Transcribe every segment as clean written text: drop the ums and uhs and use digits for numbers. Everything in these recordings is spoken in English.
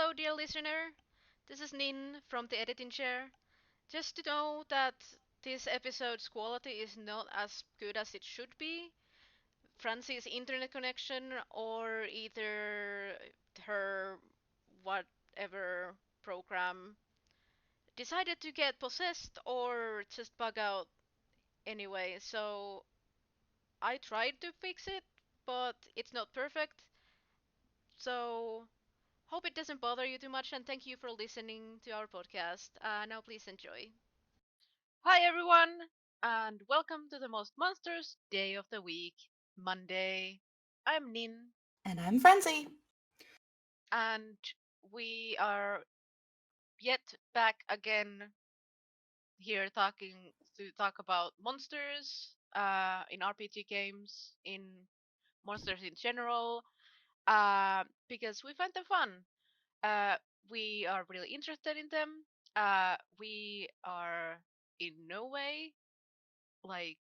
Hello, dear listener. This is Nin from the editing chair. Just to know that this episode's quality is not as good as it should be. Francie's internet connection, or either her whatever program decided to get possessed or just bug out anyway. So I tried to fix it, but it's not perfect. So hope it doesn't bother you too much, and thank you for listening to our podcast. Now, please enjoy. Hi, everyone, and welcome to the most monstrous day of the week, Monday. I'm Nin, And I'm Francie. and we are yet back again here talk about monsters in RPG games, in monsters in general, because we find them fun. Uh, we are really interested in them. We are in no way like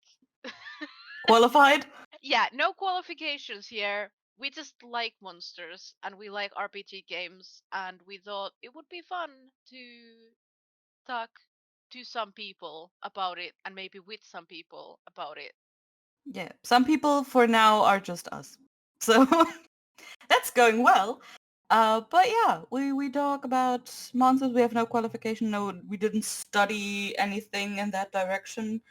Qualified? yeah, no qualifications here. We just like monsters and we like RPG games, and we thought it would be fun to talk to some people about it and maybe with some people about it. Yeah. Some people for now are just us. So that's going well. But yeah, we talk about monsters. We have no qualification. No, we didn't study anything in that direction.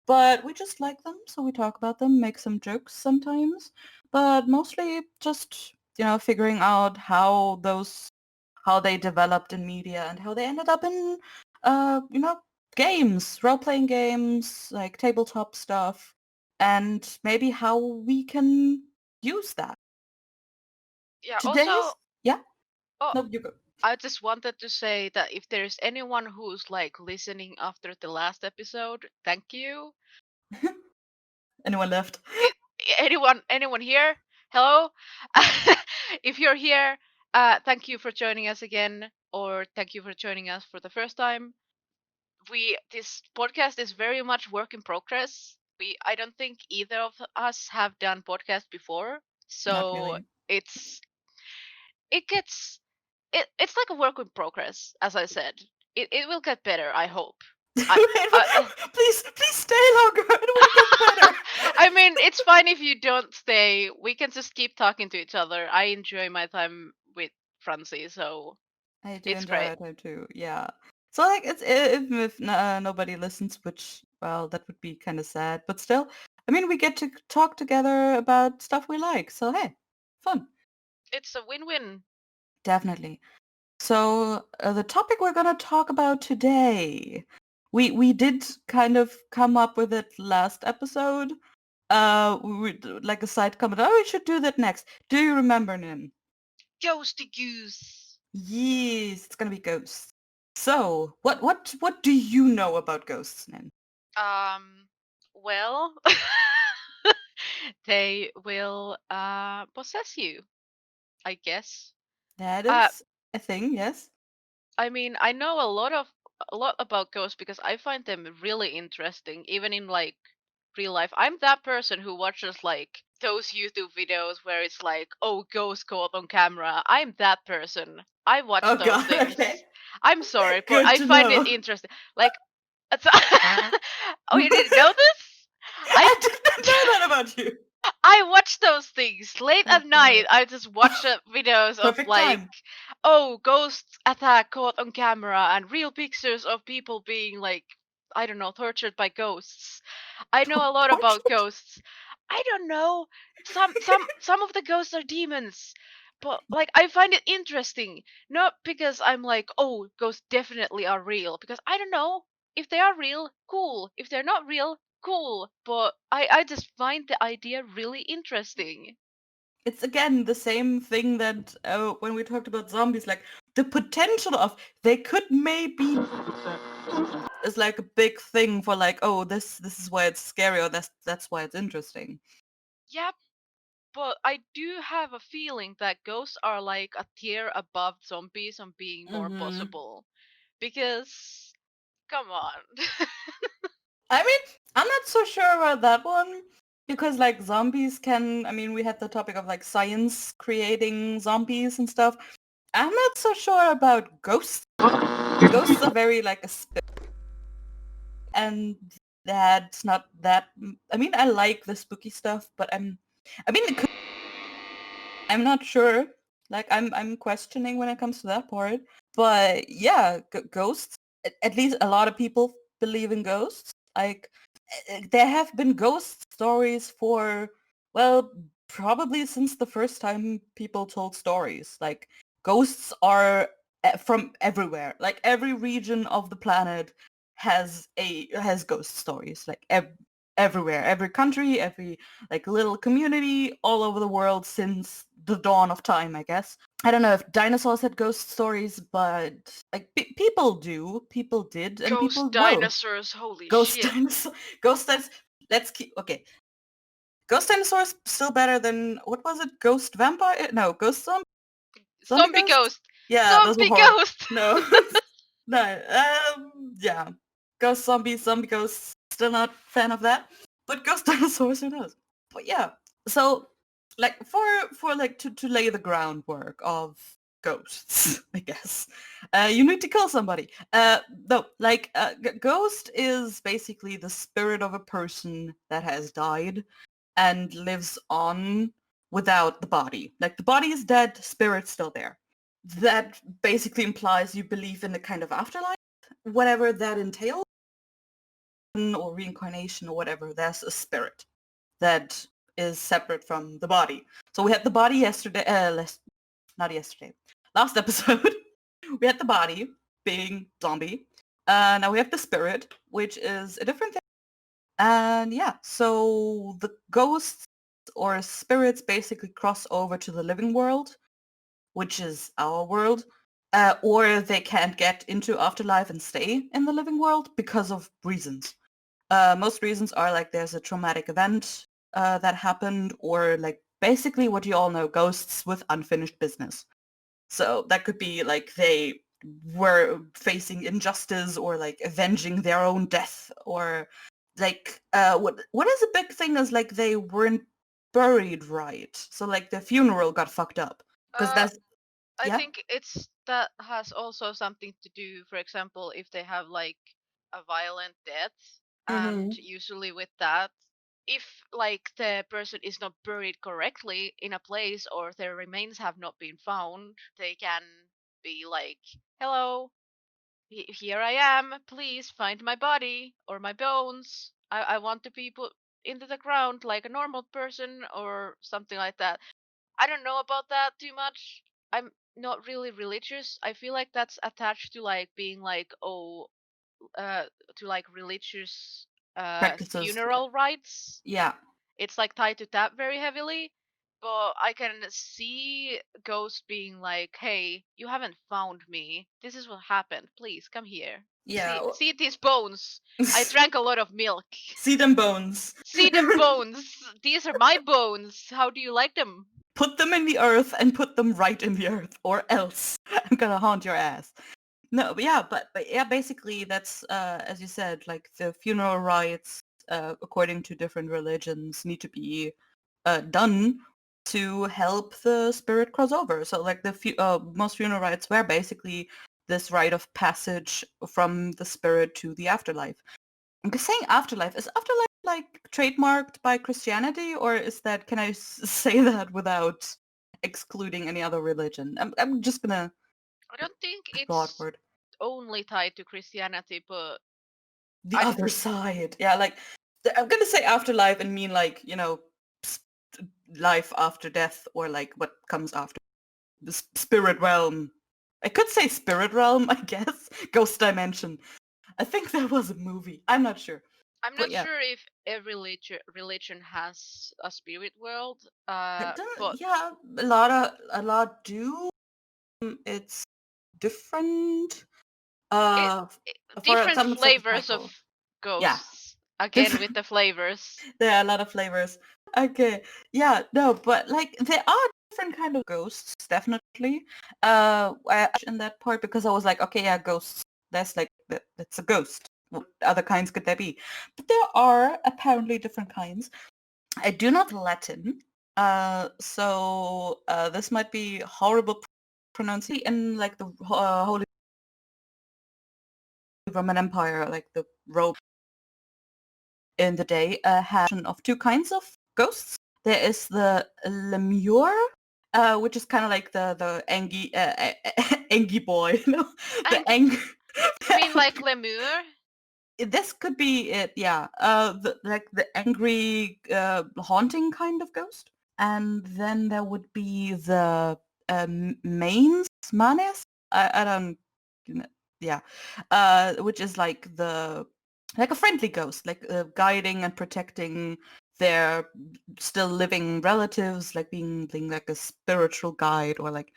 But we just like them, so we talk about them, make some jokes sometimes. But mostly just, figuring out how they developed in media and how they ended up in, uh, you know, games, role-playing games, like tabletop stuff, and maybe how we can use that. Yeah, Today's, also, yeah, oh, no, you go. I just wanted to say that if there's anyone who's like listening after the last episode, thank you. Anyone left? It, anyone here? Hello? If you're here, thank you for joining us again, or thank you for joining us for the first time. This podcast is very much work in progress. I don't think either of us have done podcast before, Not so really. it's it gets it's like a work in progress. As I said, it will get better. I hope. I, I Please stay longer. It will get better. I mean, it's fine if you don't stay. We can just keep talking to each other. I enjoy my time with Francie, so I do it's enjoy great. our time too. Yeah. So like it's if nobody listens, which well that would be kind of sad, but still, I mean we get to talk together about stuff we like. So hey, fun. It's a win-win. Definitely. So the topic we're gonna talk about today, we did kind of come up with it last episode. Like a side comment. Oh, we should do that next. Do you remember, Nin? Ghosty goose. Yes, it's gonna be ghosts. So, what do you know about ghosts, Nin? Um, well, they will possess you, I guess. That Uh, is a thing, yes. I mean, I know a lot about ghosts because I find them really interesting, even in like real life. I'm that person who watches like those YouTube videos where it's like, oh, ghost caught on camera. I'm that person. I watch Oh those God, things. okay. I'm sorry, but Good I to find it know. interesting. Like, oh, you didn't know this? I I did not know that about you. I watch those things late Oh at night. God. I just watch videos of Perfect like, time. oh, ghosts attack caught on camera, and real pictures of people being like, I don't know, tortured by ghosts. I know a lot about Tortured. ghosts. I don't know. Some of the ghosts are demons. But like I find it interesting. Not because I'm like, oh, ghosts definitely are real. Because I don't know. If they are real, cool. If they're not real, cool. But I just find the idea really interesting. It's again the same thing that when we talked about zombies, like the potential of they could maybe is like a big thing for like, oh, this is why it's scary, or that's why it's interesting. Yeah, but I do have a feeling that ghosts are like a tier above zombies on being more Mm-hmm. possible. Because, come on. I mean, I'm not so sure about that one because like zombies can, I mean, we had the topic of like science creating zombies and stuff. I'm not so sure about ghosts. Ghosts are very like a spirit, and that's not that. I mean, I like the spooky stuff, but I mean, I'm not sure. Like, I'm questioning when it comes to that part. But yeah, ghosts. At least a lot of people believe in ghosts. Like, there have been ghost stories for, well, probably since the first time people told stories. Like, ghosts are from everywhere. Like, every region of the planet has ghost stories. Like, everywhere, every country, every like little community all over the world since the dawn of time, I guess. I don't know if dinosaurs had ghost stories, but like people do, people did, and Ghost people will. dinosaurs, holy Ghost shit. dinosaurs, ghost dinosaurs. Let's keep okay. Ghost dinosaurs still better than what was it? Ghost vampire? No, ghost zombie Zombie ghost. ghost! Yeah, those were Zombie horrible. ghost! No, no. Yeah, ghost zombies, zombie ghosts. Still not fan of that. But ghost dinosaurs, who knows? But yeah, so like for like to lay the groundwork of ghosts, I guess, you need to kill somebody. No, like ghost is basically the spirit of a person that has died and lives on without the body. Like the body is dead, spirit's still there. That basically implies you believe in a kind of afterlife, whatever that entails, or reincarnation or whatever. There's a spirit that is separate from the body. So we had the body yesterday, not yesterday, last episode. We had the body being zombie. Now we have the spirit, which is a different thing. And yeah, so the ghosts or spirits basically cross over to the living world, which is our world, or they can't get into afterlife and stay in the living world because of reasons. Most reasons are like there's a traumatic event that happened, or like basically what you all know, ghosts with unfinished business. So that could be like they were facing injustice or like avenging their own death, or like what is a big thing is like they weren't buried right. So like the funeral got fucked up because Uh, that's I yeah. think it's that has also something to do, for example, if they have like a violent death, and Mm-hmm. usually with that, if like the person is not buried correctly in a place or their remains have not been found, they can be like, "Hello, here I am. Please find my body or my bones. I want to be put into the ground like a normal person," or something like that. I don't know about that too much. I'm not really religious. I feel like that's attached to like being like, oh, uh to like religious Practices. funeral rites. Yeah. It's like tied to that very heavily. But I can see ghosts being like, "Hey, you haven't found me. This is what happened. Please come here. Yeah. See these bones. I drank a lot of milk. See them bones. See them bones. These are my bones. How do you like them?" Put them in the earth and put them right in the earth, or else I'm gonna haunt your ass. No, but yeah, but yeah, basically that's as you said, like the funeral rites, according to different religions, need to be done to help the spirit cross over. So like most funeral rites were basically this rite of passage from the spirit to the afterlife. I'm just saying afterlife. Is afterlife like trademarked by Christianity, or is that, can I say that without excluding any other religion? I'm just gonna I don't think broad it's word. only tied to Christianity, but The I can. other side. Yeah, like I'm gonna say afterlife and mean like, s- life after death, or like what comes after the spirit realm. I could say spirit realm, I guess. Ghost dimension. I think there was a movie. I'm not sure. I'm But not yeah. sure if every religion has a spirit world. I don't, But yeah, a lot do. It's different. it, Uh, it for different some it's like a flavors of cycle. Yeah. ghosts. Again with Different. the flavors. There are a lot of flavors. Okay. Yeah, no, but like there are different kind of ghosts, definitely. In that part because I was like, okay, yeah, ghosts. That's like that's a ghost. What other kinds could there be? But there are apparently different kinds. I do not Latin. So this might be horrible pronunciation in like the Holy Roman Empire, like the Rome in the day, had of two kinds of ghosts. There is the lemure, which is kind of like the angry angry boy, you know, the Ang- angry. you mean like lemur? This could be it, yeah. Like the angry, haunting kind of ghost. And then there would be the manes. I don't, yeah, which is like a friendly ghost, like guiding and protecting their still living relatives, like being like a spiritual guide or like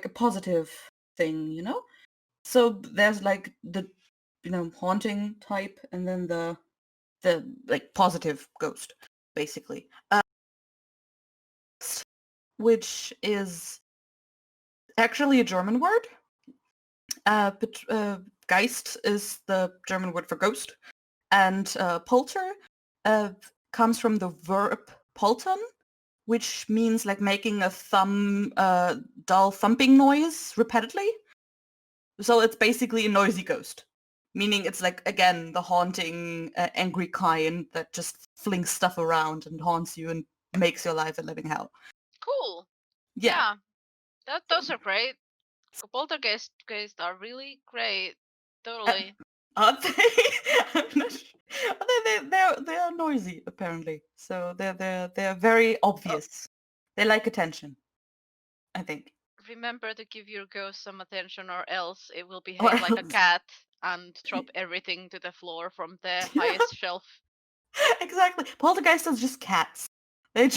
a positive thing, you know. So there's like the haunting type, and then the like positive ghost, basically. Which is actually a German word. But Geist is the German word for ghost, and polter uh, comes from the verb poltern, which means like making a dull thumping noise repeatedly. So it's basically a noisy ghost, meaning it's like, again, the haunting, angry kind that just flings stuff around and haunts you and makes your life a living hell. Cool. Yeah. Yeah, those are great. Poltergeist are really great. Uh, Totally. Are they? I'm not sure. They are noisy apparently, so they're very Oh, obvious. They like attention, I think. remember to give your ghost some attention, or else it will Or behave like a else, cat and drop everything to the floor from the highest shelf. exactly. Poltergeists are just cats. They're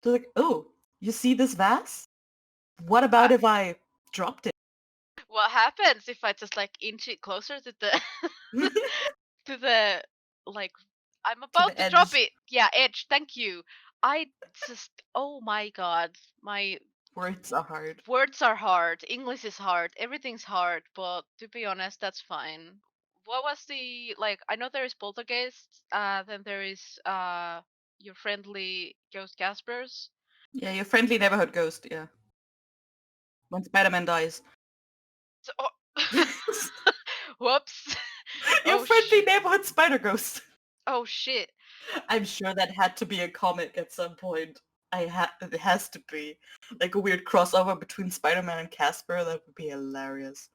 like, oh, you see this vase? What Uh, about if I dropped it? what happens if I just like inch it closer to the to the like I'm To about the to drop edge. it. Yeah, edge. Thank you. I just oh my god, my Words are hard. words are hard. English is hard. Everything's hard, but to be honest, that's fine. What was the like I know there is poltergeist, then there is your friendly ghost Caspers. Yeah, your friendly neighborhood ghost, yeah. When Spider-Man dies. So, oh, whoops. Your Oh friendly neighborhood spider ghost. oh shit. I'm sure that had to be a comic at some point. It has to be. Like a weird crossover between Spider-Man and Casper. That would be hilarious.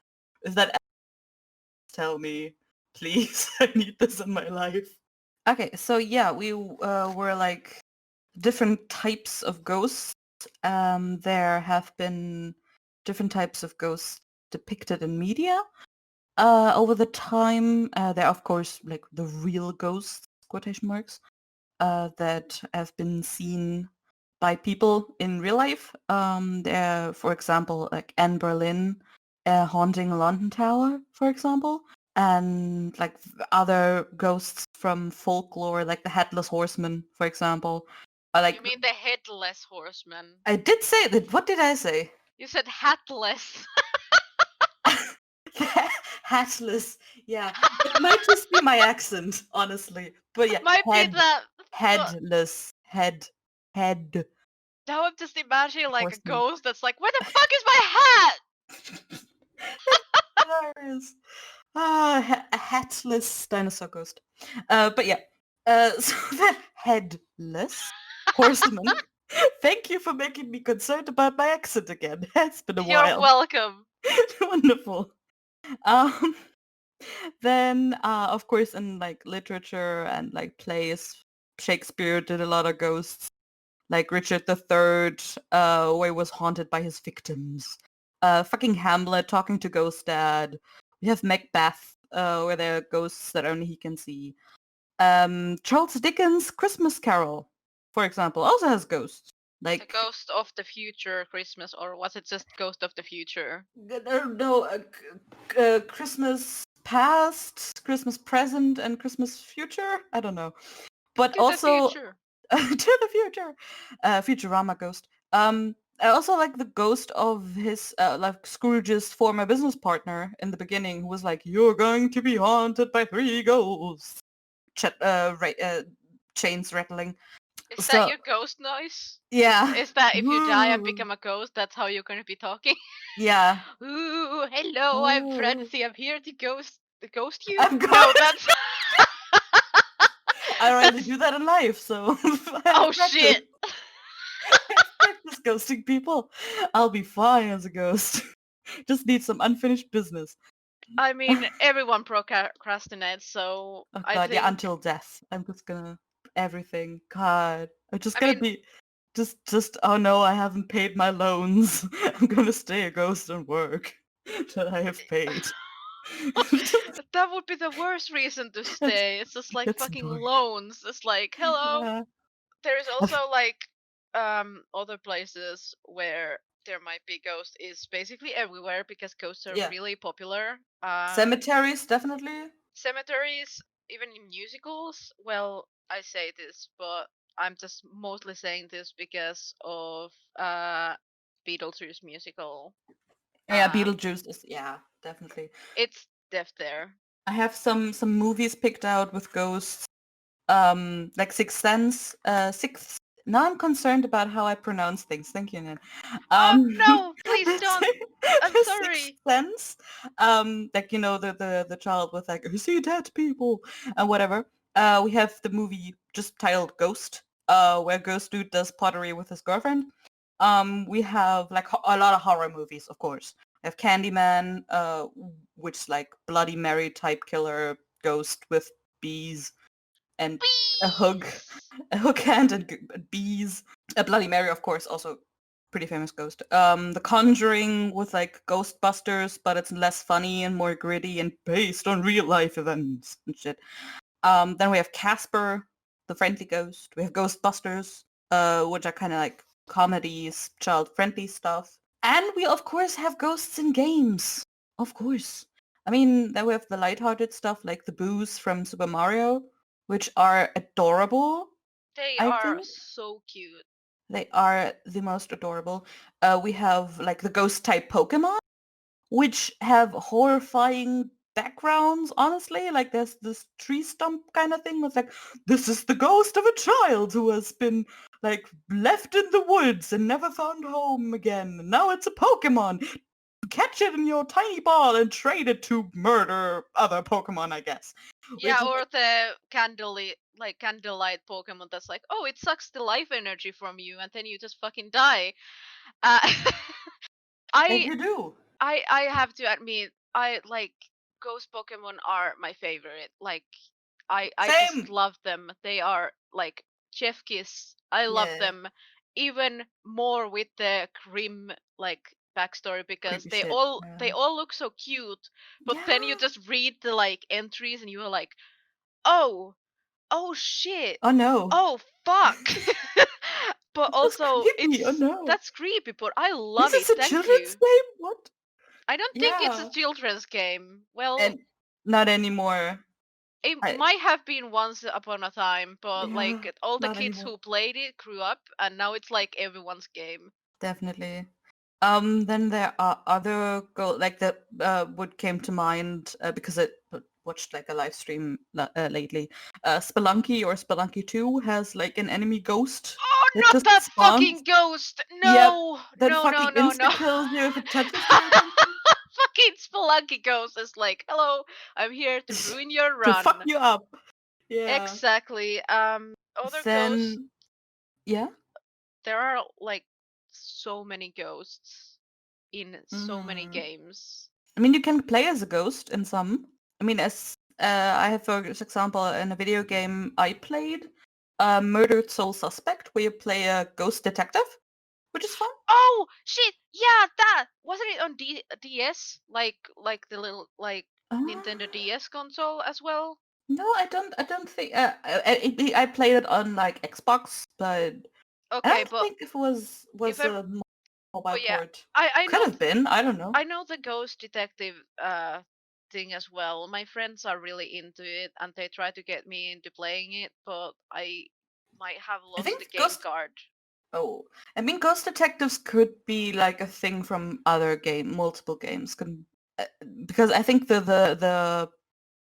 Is that tell me, please? I need this in my life. Okay, so yeah, we were like different types of ghosts. There have been different types of ghosts depicted in media. Over the time, there are of course like the real ghosts, quotation marks, that have been seen by people in real life. There, for example, like Anne Boleyn haunting London Tower, for example, and like other ghosts from folklore, like the Hatless Horsemen, for example. You mean the headless horseman? I did say that. What did I say? You said hatless. Hatless. Yeah, it might just be my accent, honestly. But yeah, Might be that. But headless, head now I'm just imagining like a horseman. ghost that's like, where the fuck is my hat? That's hilarious. A hatless dinosaur ghost. But yeah, so the headless horseman. Thank you for making me concerned about my accent again. It's been a You're while. welcome. Wonderful. Um, then, of course, in like literature and like plays, Shakespeare did a lot of ghosts. Like Richard III, where he was haunted by his victims. Fucking Hamlet talking to Ghost Dad. We have Macbeth, where there are ghosts that only he can see. Charles Dickens' Christmas Carol, for example, also has ghosts. The Like, ghost of the future Christmas, or was it just ghost of the future? no, Christmas past, Christmas present, and Christmas future? I don't know. But To the also future. to the future. Futurama ghost. I also like the ghost of his like Scrooge's former business partner in the beginning, who was like, "You're going to be haunted by three ghosts." Chains rattling. Is that So your ghost noise? yeah. Is that if you die and Ooh. become a ghost, that's how you're gonna be talking? Yeah. Ooh, hello, I'm Oh. Francie. I'm here to ghost you. I'm No, going. that's I already that's do that in life, so I oh have practice. shit. I have practice ghosting people. I'll be fine as a ghost. Just need some unfinished business. I mean, everyone procrastinates, so Oh I god, yeah, think. until death. I'm just gonna everything. God, I'm just I gonna mean, be just. Oh no, I haven't paid my loans. I'm gonna stay a ghost and work till I have paid. that would be the worst reason to that's stay. It's just like that's fucking dark. loans. It's like, hello. Yeah. There is I've- also like other places where there might be ghosts is basically everywhere because ghosts are yeah. really popular. Cemeteries, definitely. Cemeteries, even in musicals. Well, I say this, but I'm just mostly saying this because of Beetlejuice musical. Yeah, Uh, Beetlejuice is yeah, definitely. it's deaf there. I have some movies picked out with ghosts. Like Sixth Sense, Sixth. Now I'm concerned about how I pronounce things. Thank you, Nan. Oh Um, no! Please the, don't. I'm the Sixth sorry. Sense, like you know the child with like I see dead people and whatever. We have the movie just titled Ghost, where Ghost Dude does pottery with his girlfriend. We have like a lot of horror movies, of course. We have Candyman, which is like Bloody Mary type killer ghost with bees and a hook, Please. a hook hand and bees. A Bloody Mary, of course, also pretty famous ghost. The Conjuring with like Ghostbusters, but it's less funny and more gritty and based on real life events and shit. Then we have Casper, the friendly ghost. We have Ghostbusters, which are kind of like comedies, child-friendly stuff. And we of course have ghosts in games. Of course. I mean, then we have the lighthearted stuff like the Boos from Super Mario, which are adorable, They I are think. so cute. They are the most adorable. We have like the ghost type Pokemon, which have horrifying backgrounds, honestly. Like there's this tree stump kind of thing that's like, this is the ghost of a child who has been like left in the woods and never found home again. Now it's a Pokemon. Catch it in your tiny ball and trade it to murder other Pokemon, I guess. Which Yeah, is or like, the candlelight Pokemon that's like, oh, it sucks the life energy from you, and then you just fucking die. Uh, and I you do. I have to admit, I like ghost Pokemon are my favorite. Like, I just Same. love them. They are like chef kiss. I love Yeah. them even more with the grim like backstory because Creepy they shit. all Yeah. they all look so cute. But then you Yeah. just read the like entries and you are like, oh, oh shit, Oh no. oh fuck. But That's also creepy. Oh it's no. that's creepy, but I Is love it. this a Thank children's you. game? What? I don't think it's a Yeah. children's game. Well, And not anymore. it I might have been once upon a time, but yeah, like all the not kids anymore. who played it grew up, and now it's like everyone's game. Definitely. Then there are other like that what came to mind because I watched like a live stream lately. Spelunky or Spelunky 2 has like an enemy ghost Oh, that not just that spawns. fucking ghost! Yep, No, that no, no, fucking no, no. insta kills you if it touches you or something. Fucking Spelunky ghost is like, hello, I'm here to ruin your To fuck run. you up. Yeah. Exactly. Other ghosts. Then yeah. There are like so many ghosts in so many Mm. games. I mean, you can play as a ghost in some. I mean, as I have, for example, in a video game I played, Murdered Soul Suspect, where you play a ghost detective, which is fun. Oh shit! Yeah, that wasn't it on DS, like the little like Nintendo Uh, DS console as well. no, I don't. I don't think. I played it on like Xbox, but I Okay, don't but think if it was if was I a mobile but yeah, port. I Could know have been. I don't know. I know the Ghost Detective thing as well. My friends are really into it, and they try to get me into playing it, but I might have I lost the think game card. Oh, I mean, ghost detectives could be like a thing from other multiple games, because I think the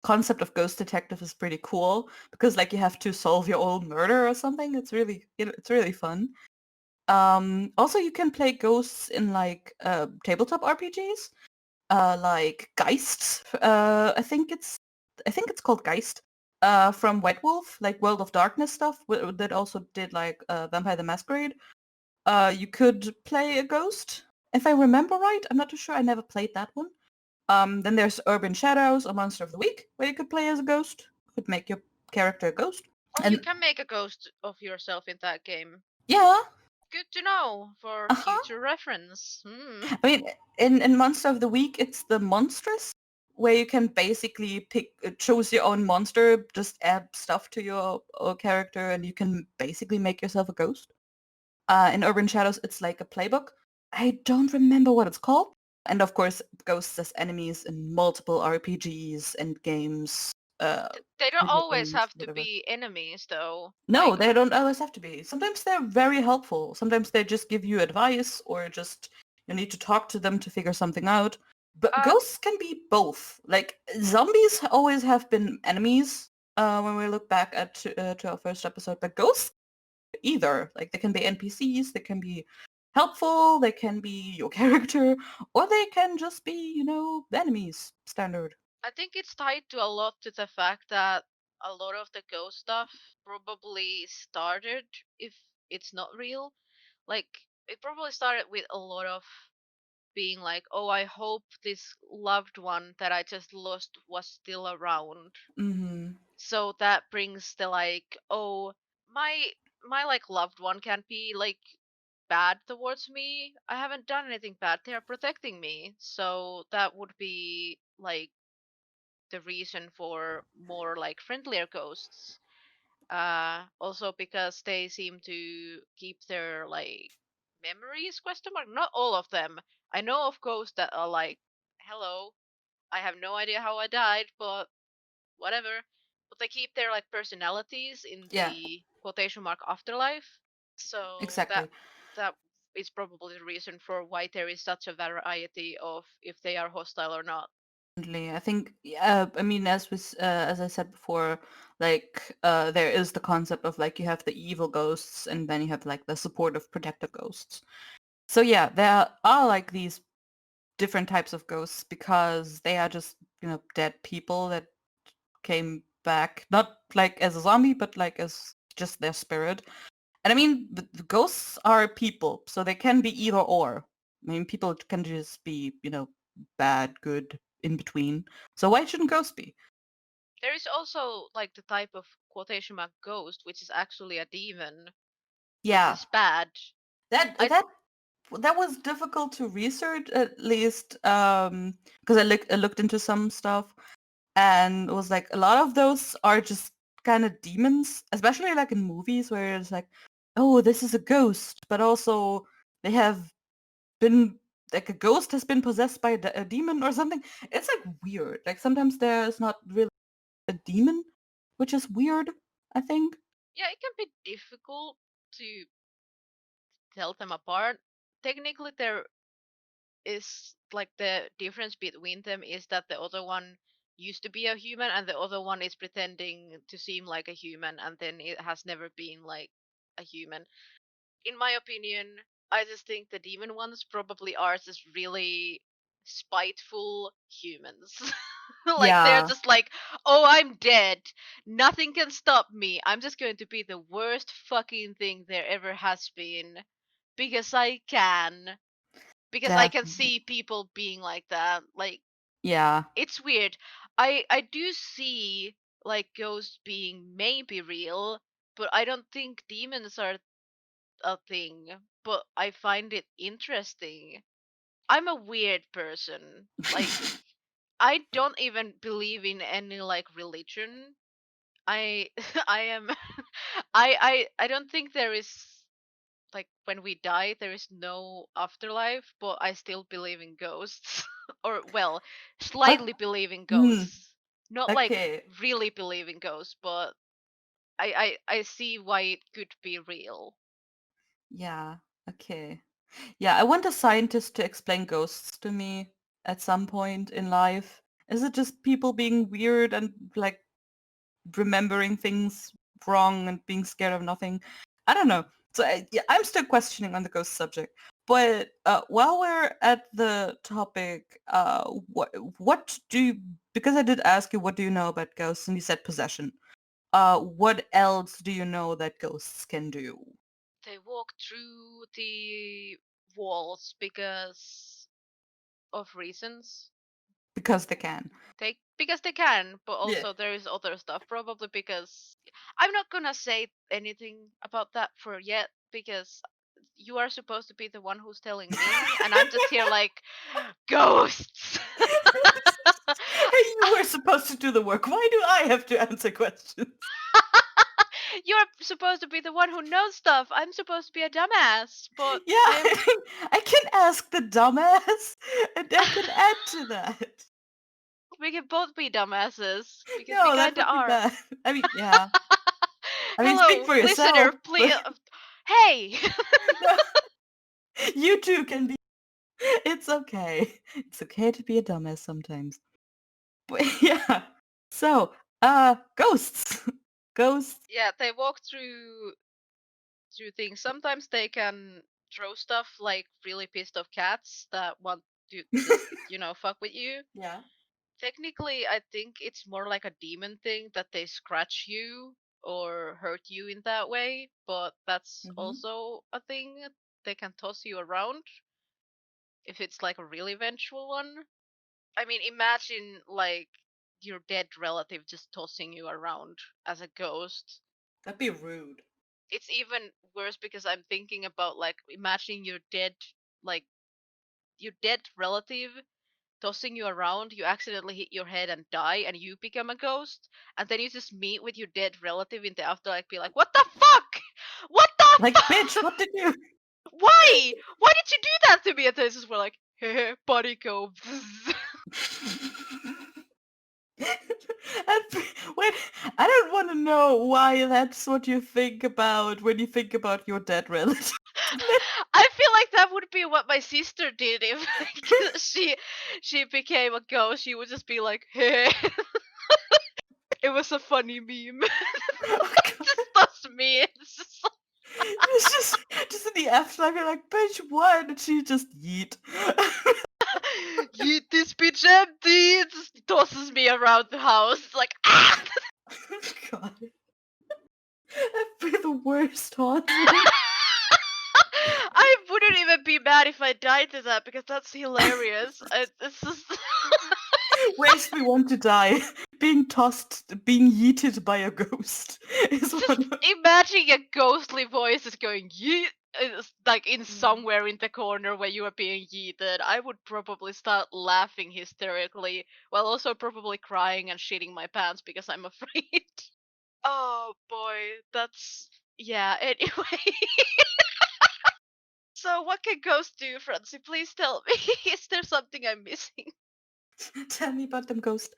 concept of ghost detective is pretty cool because like you have to solve your own murder or something. It's really it's really fun. Also, you can play ghosts in like tabletop RPGs, like Geist. I think it's called Geist. From White Wolf, like World of Darkness stuff that also did like Vampire the Masquerade. You could play a ghost. If I remember right, I'm not too sure. I never played that one. Then there's Urban Shadows or Monster of the Week, where you could play as a ghost. You could make your character a ghost. Oh, you And can make a ghost of yourself in that game. yeah, Good to know for uh-huh. future reference. Hmm. I mean, in Monster of the Week, it's the monstrous, where you can basically choose your own monster, just add stuff to your character, and you can basically make yourself a ghost. In Urban Shadows, it's like a playbook. I don't remember what it's called. And of course, ghosts as enemies in multiple RPGs and games, They don't video always games, have to whatever. be enemies, though. No, Like, they don't always have to be. Sometimes they're very helpful. Sometimes they just give you advice or just you need to talk to them to figure something out. But uh, ghosts can be both. Like zombies always have been enemies when we look back to our first episode, but ghosts either. Like they can be NPCs, they can be helpful, they can be your character, or they can just be, enemies standard. I think it's tied to a lot to the fact that a lot of the ghost stuff probably started, if it's not real, like it probably started with a lot of being like, oh, I hope this loved one that I just lost was still around. Mm-hmm. So that brings the like, oh, my my like loved one can't be like bad towards me. I haven't done anything bad. They are protecting me. So that would be like the reason for more like friendlier ghosts. Also because they seem to keep their like memories, question mark, not all of them. I know of ghosts that are like, hello, I have no idea how I died, but whatever. But they keep their like personalities in Yeah, the quotation mark afterlife. So that exactly. that is probably the reason for why there is such a variety of if they are hostile or not. Definitely. I think, I mean, as I said before, like, there is the concept of like you have the evil ghosts and then you have like the supportive protective ghosts. So yeah, there are like these different types of ghosts because they are just, dead people that came back, not like as a zombie, but like as just their spirit. And I mean, the ghosts are people, so they can be either or. I mean, people can just be, bad, good, in between. So why shouldn't ghosts be? There is also like the type of quotation mark ghost, which is actually a demon, which Yeah, is bad. that I that that was difficult to research at least because I looked into some stuff and it was like a lot of those are just kind of demons, especially like in movies where it's like, oh, this is a ghost, but also they have been like a ghost has been possessed by a demon or something. It's like weird. Like sometimes there's not really a demon, which is weird, I think. Yeah, it can be difficult to tell them apart. Technically, there is like the difference between them is that the other one used to be a human and the other one is pretending to seem like a human and then it has never been like a human. In my opinion, I just think the demon ones probably are just really spiteful humans. Like they're Yeah, just like, oh, I'm dead. Nothing can stop me. I'm just going to be the worst fucking thing there ever has been because I can. Because I can definitely. see people being like that. Like Yeah, it's weird. I do see like ghosts being maybe real, but I don't think demons are a thing, but I find it interesting. I'm a weird person. Like I don't even believe in any like religion. I I am I don't think there is like when we die there is no afterlife, but I still believe in ghosts. Or well, uh, slightly believe in hmm, ghosts. Not like okay, really believe in ghosts, but I see why it could be real. yeah, okay. Yeah, I want a scientist to explain ghosts to me at some point in life. Is it just people being weird and like remembering things wrong and being scared of nothing? I don't know. So yeah, I'm still questioning on the ghost subject. But while we're at the topic, what do you, because I did ask you what do you know about ghosts and you said possession. What else do you know that ghosts can do? They walk through the walls of reasons. Because they can. Because they can, but Yeah. also there is other stuff. Probably because I'm not gonna say anything about that for yet because you are supposed to be the one who's telling me, and I'm just here like ghosts. You were supposed to do the work. Why do I have to answer questions? You're supposed to be the one who knows stuff. I'm supposed to be a dumbass, but Yeah, I'm. I can ask the dumbass, and I can add to that. We can both be dumbasses because we No, that kinda would be are. bad. I mean, yeah. I mean, speak Hello, for listener. yourself, Please, but hey. no, you too can be. It's okay. It's okay to be a dumbass sometimes. But yeah. So, ghosts. Ghosts. Yeah, they walk through things. Sometimes they can throw stuff like really pissed off cats that want to just, fuck with you. Yeah. Technically, I think it's more like a demon thing that they scratch you or hurt you in that way, but that's Hmm. also a thing. They can toss you around if it's like a really vengeful one. I mean, imagine like your dead relative just tossing you around as a ghost. That'd be rude. It's even worse because I'm thinking about like imagining like your dead relative tossing you around, you accidentally hit your head and die and you become a ghost, and then you just meet with your dead relative in the afterlife, be like, what the fuck? What the Like, bitch, fuck? what did you? Why? Why did you do that to me? And they just were like, hey, body go. And wait, I don't want to know why that's what you think about when you think about your dead relative. I feel like that would be what my sister did if she became a ghost. She would just be like, "Hey, it was a funny meme." Oh, God. Just that's me. It's just It's just in the afterlife, you're like, bitch, what? And she just yeet. like, yeet this bitch empty. It just tosses me around the house like ah. God, that'd be the worst haunting. I wouldn't even be mad if I died to that because that's hilarious. It's just Ways we want to die. Being tossed, being yeeted by a ghost is just one. imagining a ghostly voice is going yeet. It's like in Mm. somewhere in the corner where you are being yeeted. I would probably start laughing hysterically while also probably crying and shitting my pants because I'm afraid. Oh boy, that's yeah. Anyway, so what can ghosts do, Francie? Please tell me. Is there something I'm missing? Tell me about them ghost.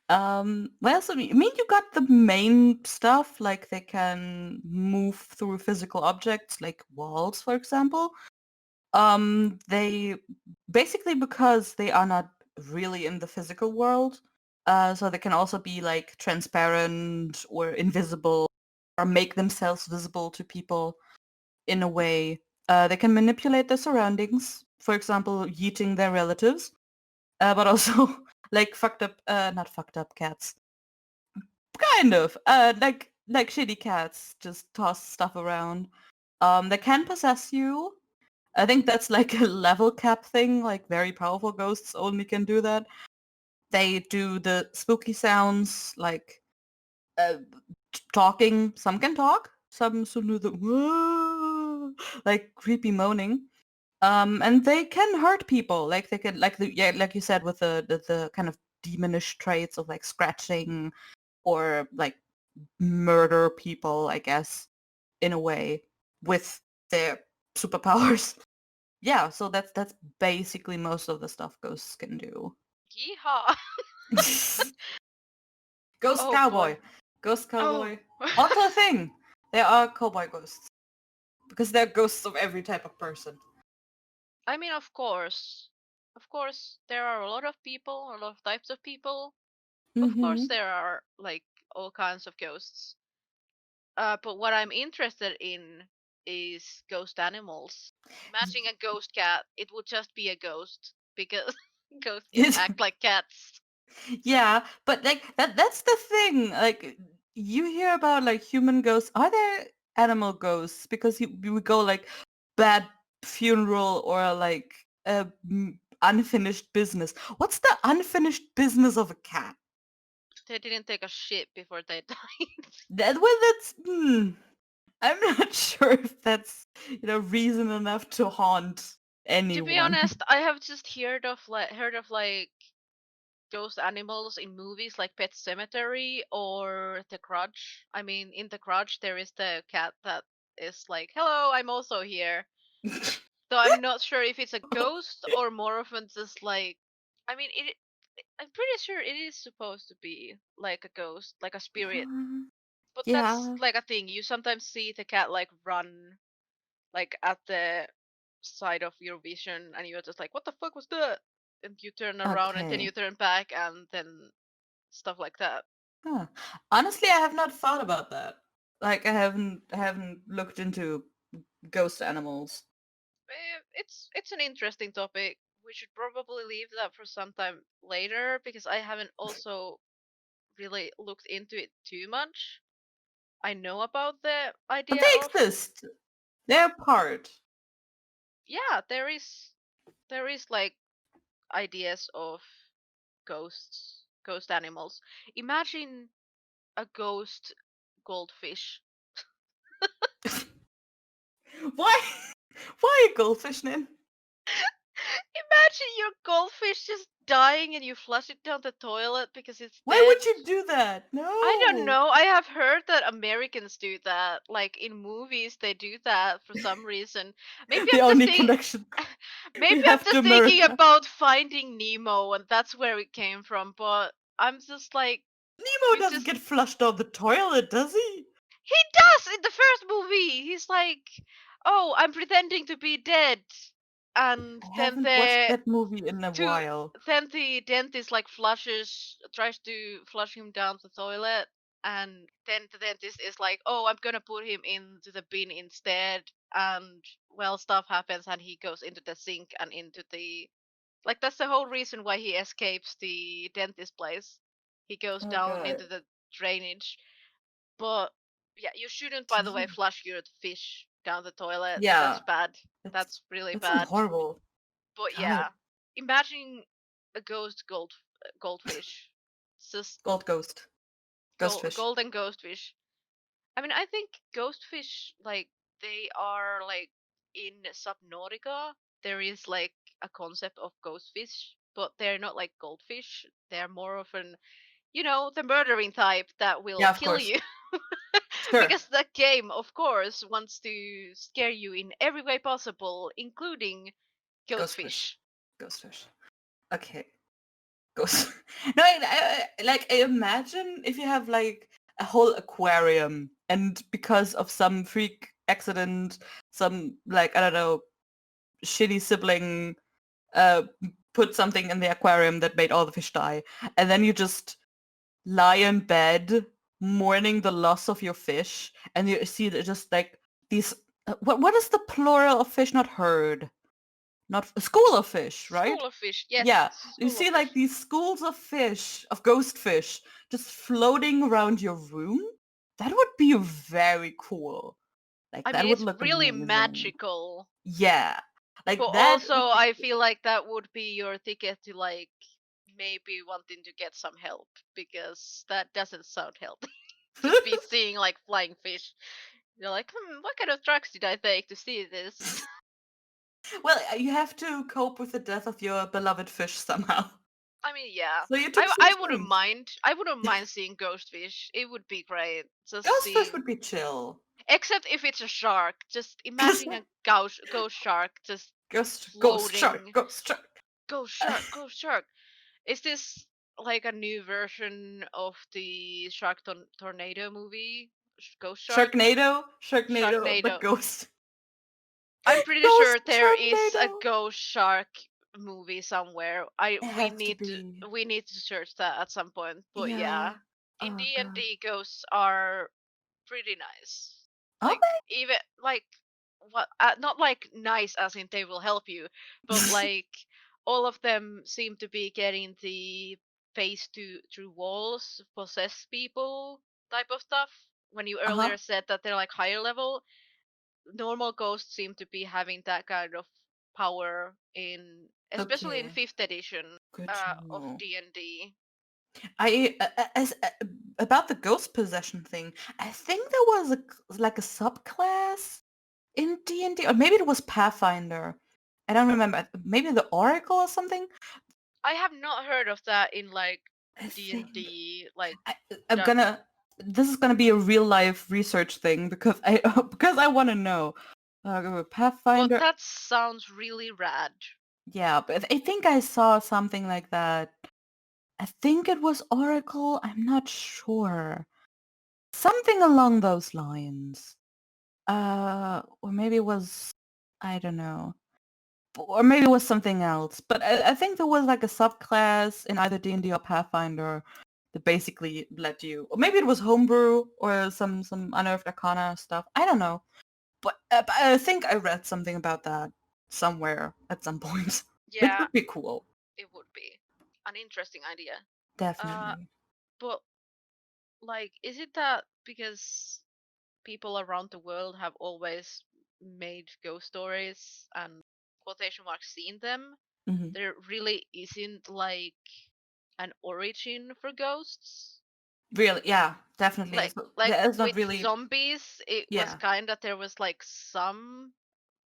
Well, so I mean, you got the main stuff, like they can move through physical objects, like walls, for example. They basically because they are not really in the physical world, so they can also be like transparent or invisible or make themselves visible to people in a way. They can manipulate their surroundings, for example, yeeting their relatives, but also like not fucked up cats. Kind of, like shitty cats just toss stuff around. They can possess you. I think that's like a level cap thing, like very powerful ghosts only can do that. They do the spooky sounds, like uh, talking. Some can talk. Some do the "Whoa," like creepy moaning. And they can hurt people. Like they can, like yeah, like you said, with the kind of demonish traits of like scratching or like murder people, I guess, in a way with their superpowers. Yeah, so that's basically most of the stuff ghosts can do. Yeehaw! Ghost Oh cowboy. boy. Ghost Oh. cowboy. Also a thing. There are cowboy ghosts. Because they're ghosts of every type of person. I mean, of course. Of course, there are a lot of people, a lot of types of people. Of course, Mm-hmm. there are like all kinds of ghosts. But what I'm interested in is ghost animals. Imagine a ghost cat. It would just be a ghost because ghosts can act like cats. Yeah, but like that's the thing. Like you hear about like human ghosts. Are there animal ghosts? Because you would go like bad funeral or like unfinished business. What's the unfinished business of a cat? They didn't take a shit before they died. That well, that's I'm not sure if that's reason enough to haunt To be anyone. honest, I have just heard of like ghost animals in movies like Pet Cemetery or The Grudge. I mean, in The Grudge there is the cat that is like, "Hello, I'm also here." So I'm not sure if it's a ghost or more often just like, I mean, I'm pretty sure it is supposed to be like a ghost, like a spirit. But that's Yeah. like a thing. You sometimes see the cat like run like at the side of your vision and you're just like, "What the fuck was that?" And you turn around and then you Okay. turn back and then stuff like that. Huh. Honestly, I have not thought about that. Like I haven't looked into ghost animals. It's an interesting topic. We should probably leave that for some time later because I haven't also really looked into it too much. I know about the But idea they of, exist. They're part. yeah, there is like ideas of ghost animals. Imagine a ghost goldfish. Why? Why a goldfish name? Imagine your goldfish just dying and you flush it down the toilet because it's Why dead. would you do that? I don't No. know. I have heard that Americans do that. Like in movies, they do that for some reason. Maybe The I'm just only think, connection maybe we I'm have to just thinking America. about Finding Nemo, and that's where it came from. But I'm just like, Nemo you doesn't just get flushed down the toilet, does he? he does in the first movie. He's like, "Oh, I'm pretending to be dead," and I haven't watched that movie in a two while. then the dentist like tries to flush him down the toilet, and then the dentist is like, "Oh, I'm gonna put him into the bin instead," and well, stuff happens, and he goes into the sink and into the like that's the whole reason why he escapes the dentist place. He goes Oh down god. into the drainage, but yeah, you shouldn't, by the way, Gee. flush your fish down the toilet. That's Yeah, bad. that's That's really that sounds bad. horrible. But God. yeah, imagine a goldfish. It's just Gold ghost. Ghost fish. golden ghostfish. I mean, I think ghostfish like they are like in Subnautica. There is like a concept of ghostfish, but they're not like goldfish. They're more of an, the murdering type that will Yeah, of kill course. you. Sure. Because the game, of course, wants to scare you in every way possible, including Ghost fish. ghostfish. Ghost fish. Okay. Ghost. No, like I imagine if you have like a whole aquarium and because of some freak accident, some like I don't know, shitty sibling uh put something in the aquarium that made all the fish die, and then you just lie in bed mourning the loss of your fish, and you see that just like these. What is the plural of fish? Not herd, not a school of fish, right? School of fish, yes, Yeah, you school of see like fish. these schools of fish, of ghost fish, just floating around your room. That would be very cool. Like I that mean, would it's look really amazing. magical, Yeah, but like that would also be I cool. feel like that would be your ticket to like maybe wanting to get some help because that doesn't sound healthy. Just be seeing like flying fish. You're like, what kind of drugs did I take to see this? Well, you have to cope with the death of your beloved fish somehow. I mean, yeah. So you took I some I wouldn't shrooms. mind. I wouldn't mind seeing ghost fish. It would be great. Just Ghost fish seeing, would be chill. except if it's a shark. Just Ghost, imagine a ghost shark just ghost shark, floating. ghost shark. Ghost shark, ghost shark. Is this like a new version of the Tornado movie? Ghost Shark? Sharknado, but Sharknado. ghost. I'm pretty Ghost sure there is a Sharknado. ghost shark movie somewhere. I It we has to need to be. we need to search that at some point. But Yeah. yeah, in Oh D and god. D, ghosts are pretty nice. Like Okay. even like what not like nice as in they will help you, but like all of them seem to be getting the face to through walls, possess people type of stuff. When you Uh-huh. earlier said that they're like higher level, normal ghosts seem to be having that kind of power in especially in Okay. fifth edition Good to of know. D&D. As about the ghost possession thing, I think there was like a subclass in D&D, or maybe it was Pathfinder. I don't remember. Maybe the Oracle or something. I have not heard of that in like I think D&D like I, I'm done. gonna. This is gonna be a real life research thing because I because I want to know. But Pathfinder. that sounds really rad. Yeah, but I think I saw something like that. I think it was Oracle. I'm not sure. Something along those lines. Or maybe it was, I don't know. Or maybe it was something else. But I think there was like a subclass in either D&D or Pathfinder that basically let you, or maybe it was homebrew or some unearthed arcana stuff. I don't know. But I think I read something about that somewhere at some point, which Yeah, would be cool. it would be an interesting idea. Uh, Definitely. but like, is it that because people around the world have always made ghost stories and quotation marks seen them, Hmm. there really isn't like an origin for ghosts? Really, yeah, definitely. Like So like there's not with really, zombies, it was yeah. kind of there was like some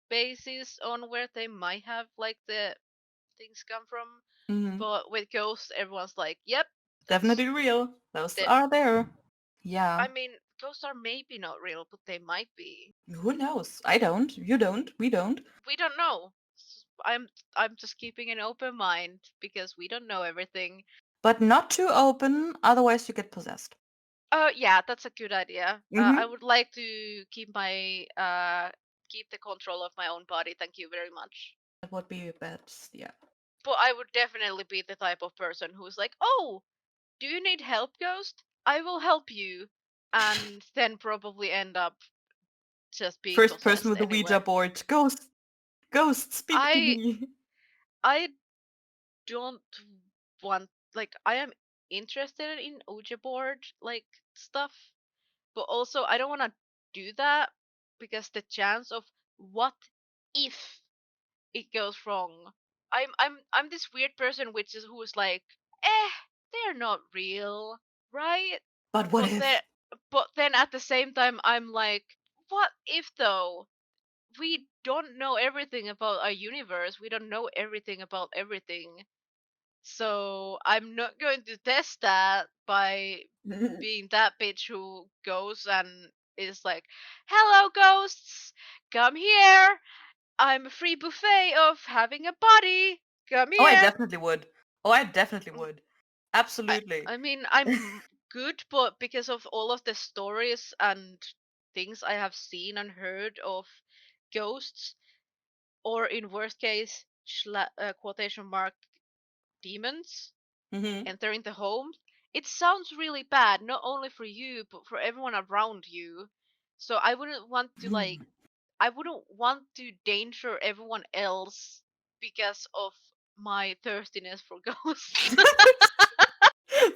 basis on where they might have like the things come from, Hmm. but with ghosts, everyone's like, "Yep, that's Definitely real. Those that." are there. Yeah. I mean, ghosts are maybe not real, but they might be. Who knows? I don't. You don't. We don't. We don't know. I'm just keeping an open mind because we don't know everything. But not too open, otherwise you get possessed. Oh yeah, that's a good idea. I Mm-hmm. would like to keep the control of my own body. Thank you very much. That would be best. Yeah. But I would definitely be the type of person who's like, "Oh, do you need help, ghost? I will help you," and then probably end up just being First person possessed with the Ouija anyway. board. Ghost. Ghost, speak to I me. I don't want like I am interested in Ouija board like stuff, but also I don't want to do that because the chance of what if it goes wrong. I'm this weird person which is who's like, they're not real, right? But what But then if? but then at the same time I'm like, what if though? We don't know everything about our universe. We don't know everything about everything. So I'm not going to test that by being that bitch who goes and is like, "Hello, ghosts, come here. I'm a free buffet of having a body. Come Oh, I here." definitely would. Oh, I definitely Mm, would. Absolutely. I mean, I'm good, but because of all of the stories and things I have seen and heard of ghosts, or in worst case, quotation mark demons Mm-hmm. entering the home, it sounds really bad, not only for you, but for everyone around you. So I wouldn't want to danger everyone else because of my thirstiness for ghosts.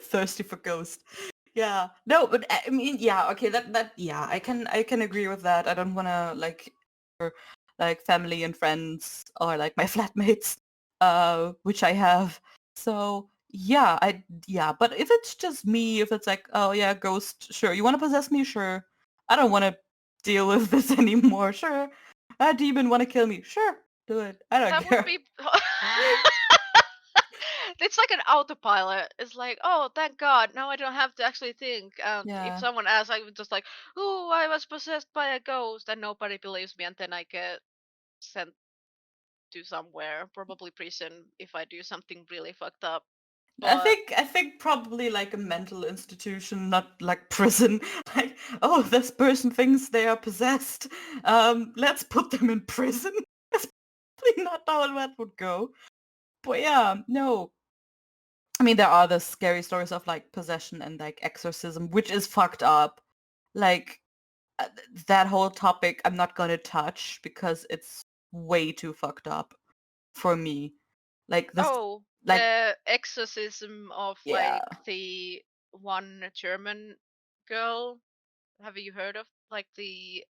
Thirsty for ghost. Yeah. No, but I mean, yeah, okay, yeah, I can agree with that. I don't wanna or, like family and friends or like my flatmates, which I have. So yeah, yeah, but if it's just me, if it's like, oh yeah, ghost, sure. You wanna possess me? Sure. I don't wanna deal with this anymore. Sure. A demon wanna kill me? Sure. Do it. I don't That would care. be. It's like an autopilot. It's like, oh, thank God, now I don't have to actually think. And if Yeah. someone asks, I would just like, oh, I was possessed by a ghost, and nobody believes me, and then I get sent to somewhere, probably prison, if I do something really fucked up. But I think probably like a mental institution, not like prison. Like, oh, this person thinks they are possessed. Let's put them in prison. That's probably not how that would go. But yeah, no. I mean, there are the scary stories of like possession and like exorcism, which is fucked up. Like that whole topic, I'm not gonna touch because it's way too fucked up for me. Like this, Oh, like the exorcism of yeah, like the one German girl. Have you heard of like the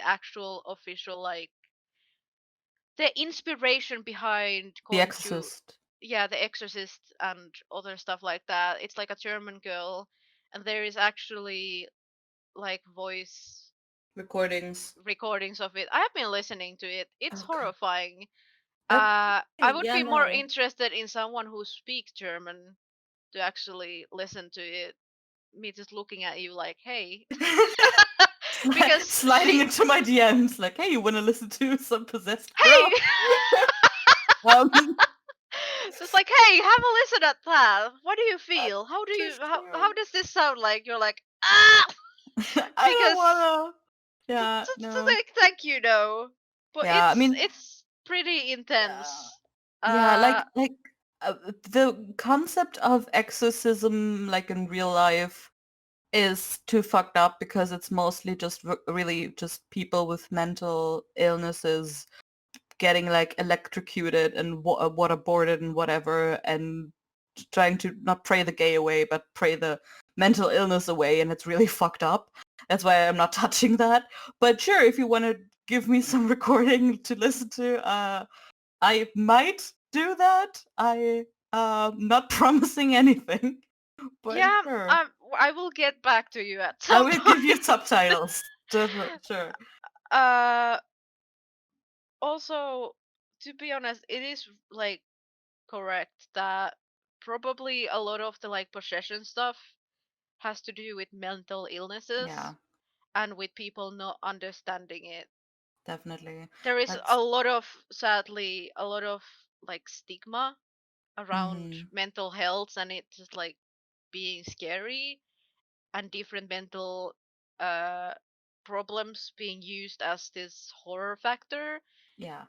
actual official like the inspiration behind The Conju, Exorcist yeah, The Exorcist and other stuff like that. It's like a German girl, and there is actually like voice recordings. recordings of it. I have been listening to it. It's Okay. horrifying. Okay. I would Yeah, be more no. interested in someone who speaks German to actually listen to it. Me just looking at you like, hey, because Sliding into my DMs like, hey, you want to listen to some possessed hey, girl? um, just like, hey, have a listen at that. What do you I feel? How do you just how does this sound like? You're like, ah, I don't because wanna. Yeah, just no. like thank you, no, but Yeah, I mean, it's pretty yeah, intense. yeah, Uh, the concept of exorcism, like in real life, is too fucked up because it's mostly just really just people with mental illnesses getting like electrocuted and waterboarded and whatever, and trying to not pray the gay away but pray the mental illness away, and it's really fucked up. That's why I'm not touching that. But sure, if you want to give me some recording to listen to, I might do that. Not promising anything, but yeah, sure. I will get back to you at I some will give you point. subtitles. Sure. uh, Also, to be honest, it is like correct that probably a lot of the like possession stuff has to do with mental illnesses Yeah, and with people not understanding it. definitely. There is a That's lot of, sadly, a lot of like stigma around mhm. mental health and it just like being scary and different mental uh problems being used as this horror factor. Yeah.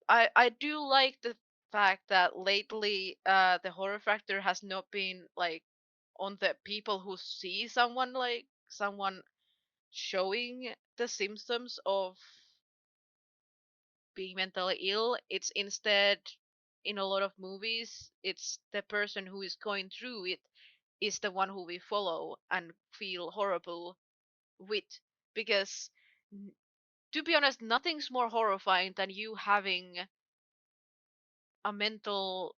I do like the fact that lately the horror factor has not been like on the people who see someone like someone showing the symptoms of being mentally ill. It's instead, in a lot of movies, it's the person who is going through it is the one who we follow and feel horrible with, because to be honest, nothing's more horrifying than you having a mental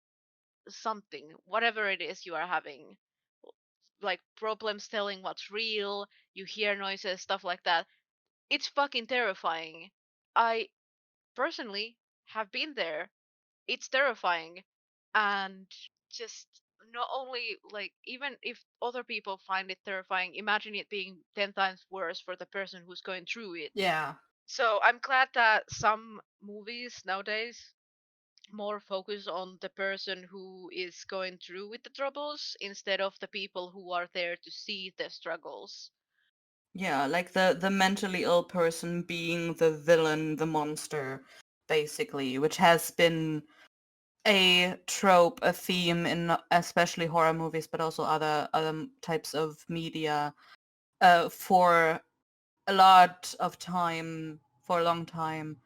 something, whatever it is you are having, like problems telling what's real, you hear noises, stuff like that. It's fucking terrifying. I personally have been there. It's terrifying. And just not only like, even if other people find it terrifying, imagine it being 10 times worse for the person who's going through it. Yeah. So I'm glad that some movies nowadays more focus on the person who is going through with the troubles instead of the people who are there to see the struggles. Yeah, like the mentally ill person being the villain, the monster, basically, which has been a trope, a theme in especially horror movies, but also other types of media, for a lot of time, for a long time,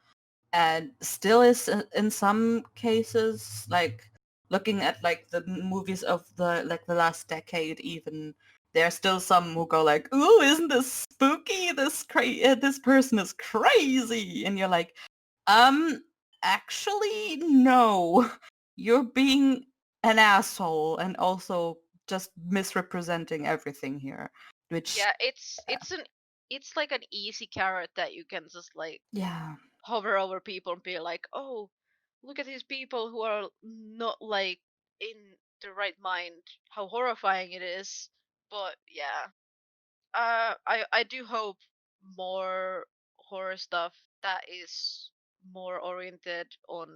and still is in some cases. Like looking at like the movies of the last decade, even there are still some who go like, "Ooh, isn't this spooky? This person is crazy," and you're like, um, actually, no. You're being an asshole and also just misrepresenting everything here, which, Yeah, it's like an easy carrot that you can just like yeah, hover over people and be like, "Oh, look at these people who are not like in the right mind. How horrifying it is." But yeah, I do hope more horror stuff that is more oriented on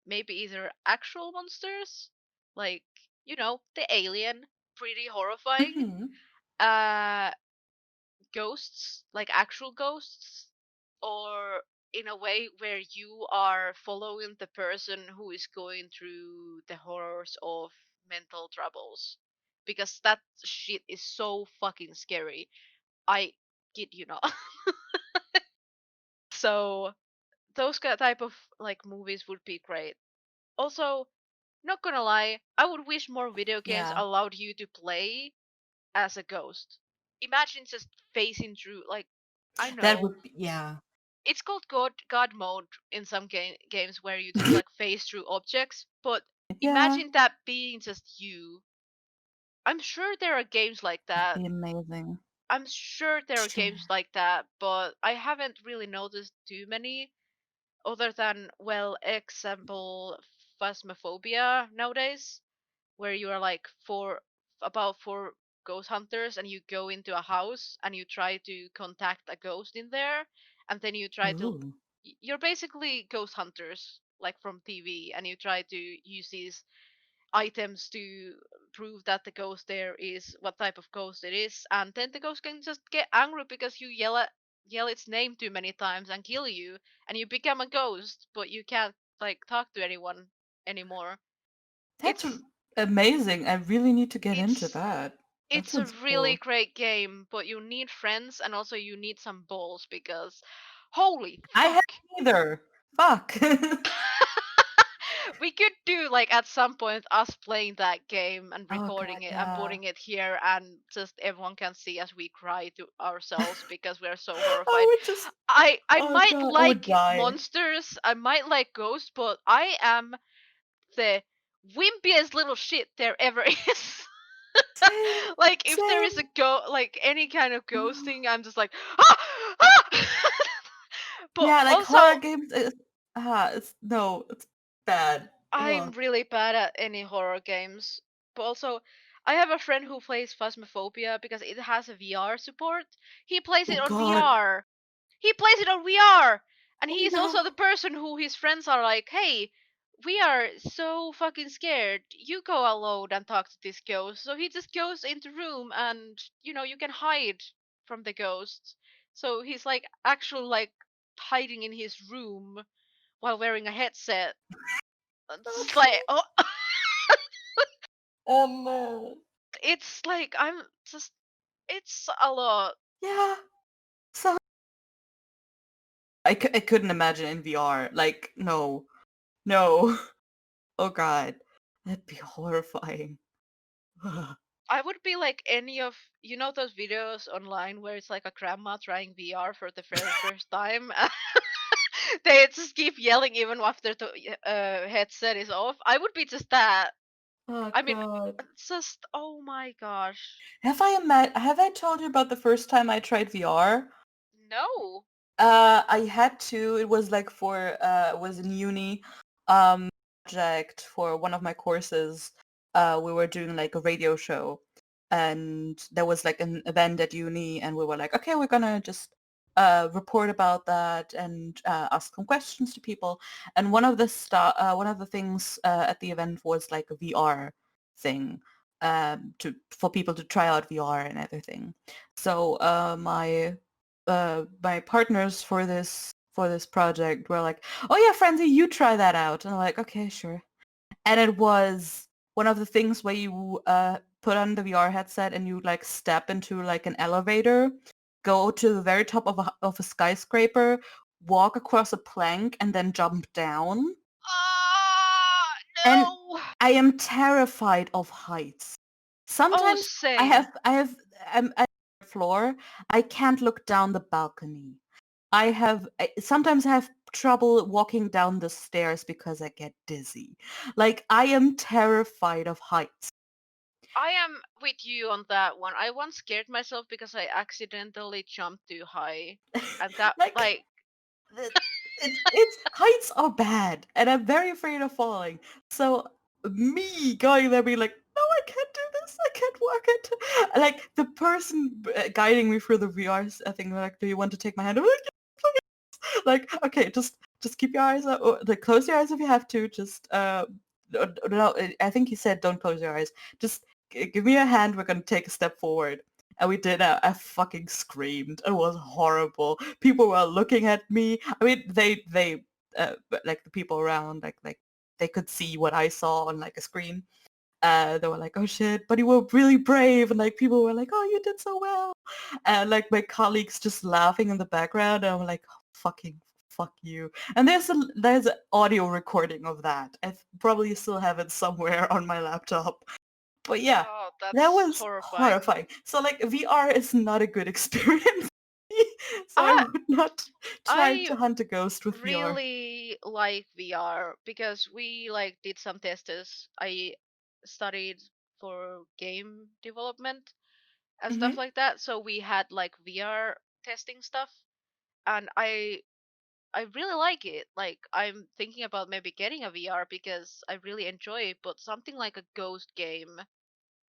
maybe either actual monsters, like, the alien, pretty horrifying. hmm, Uh, Ghosts, like actual ghosts, or in a way where you are following the person who is going through the horrors of mental troubles, because that shit is so fucking scary. I kid you not. So those type of like movies would be great. Also, not gonna lie, I would wish more video games Yeah. allowed you to play as a ghost. Imagine just facing through, like, I That know would be, yeah. it's called God mode in some games where you just like phase through objects, but Yeah. imagine that being just you. I'm sure there are games like That'd that. be amazing. I'm sure there are Sure. games like that, but I haven't really noticed too many other than, well, example, Phasmophobia nowadays, where you are like about four ghost hunters and you go into a house and you try to contact a ghost in there, and then you try to Ooh. you're basically ghost hunters like from TV, and you try to use these items to prove that the ghost there is what type of ghost it is, and then the ghost can just get angry because you yell its name too many times and kill you, and you become a ghost, but you can't like talk to anyone anymore. That's It's amazing. I really need to get into it's that. That it's a sounds really cool. great game, but you need friends and also you need some balls because holy I have fuck. neither. Fuck. We could do like at some point us playing that game and Oh god, recording it and yeah. putting it here, and just everyone can see as we cry to ourselves because we're so horrified. I would just, I oh might god, I would like die. monsters, I might like ghosts, but I am the wimpiest little shit there ever is. Same, Like if there is same. a like any kind of ghosting, I'm just like ah, ah! But Yeah, like also horror games is, it's, no, it's bad. I'm Ugh. really bad at any horror games. But also, I have a friend who plays Phasmophobia because it has a VR support. He plays Oh it on god. VR. He plays it on VR! And Oh he is no. also the person who his friends are like, hey, we are so fucking scared. You go alone and talk to this ghost. So he just goes into room and, you can hide from the ghost. So he's like actually like hiding in his room while wearing a headset. It's like, Okay. oh, Oh man. it's like I'm just it's a lot. Yeah. So I couldn't imagine in VR. Like, no. No. Oh god. That'd be horrifying. Ugh. I would be like any of those videos online where it's like a grandma trying VR for the very first time. They just keep yelling even after the headset is off. I would be just that. Oh I mean, god. it's just oh my gosh. Have I told you about the first time I tried VR? No. I had to. It was like for it was in uni project for one of my courses. We were doing like a radio show, and there was like an event at uni, and we were like, okay, we're gonna just report about that and ask some questions to people. And one of the things at the event was like a VR thing to for people to try out VR and everything. So my partners for this project were like, "Oh yeah, Francie, you try that out." And I'm like, "Okay, sure." And it was one of the things where you put on the VR headset and you like step into like an elevator, go to the very top of a skyscraper, walk across a plank, and then jump down. Ah, And no. I am terrified of heights. Oh, Sometimes same. I'm at the floor. I can't look down the balcony. Sometimes I have trouble walking down the stairs because I get dizzy. Like I am terrified of heights. I am with you on that one. I once scared myself because I accidentally jumped too high. And that, Like like, the- it's heights are bad, and I'm very afraid of falling. So me going there being like, no, I can't do this. I can't walk it. Like the person guiding me through the VR thing, like, do you want to take my hand? I'm like, "Yeah, please." Like, okay, just keep your eyes up. Or, like, close your eyes if you have to. Just no, I think he said don't close your eyes. Just give me your hand. We're gonna take a step forward. and we did. I fucking screamed. It was horrible. People were looking at me. I mean, but like the people around, like they could see what I saw on like a screen. They were like, "Oh shit!" But you were really brave, and like people were like, "Oh, you did so well," and like my colleagues just laughing in the background. And I'm like, oh, "Fucking fuck you!" And there's an audio recording of that. Probably still have it somewhere on my laptop. But yeah, Oh, that that's was horrifying. horrifying. So like VR is not a good experience. So I I would not try I to hunt a ghost with VR. really like VR because we like did some tests. I studied for game development and stuff Hmm. like that, so we had like VR testing stuff, and I really like it. Like I'm thinking about maybe getting a VR because I really enjoy it, but something like a ghost game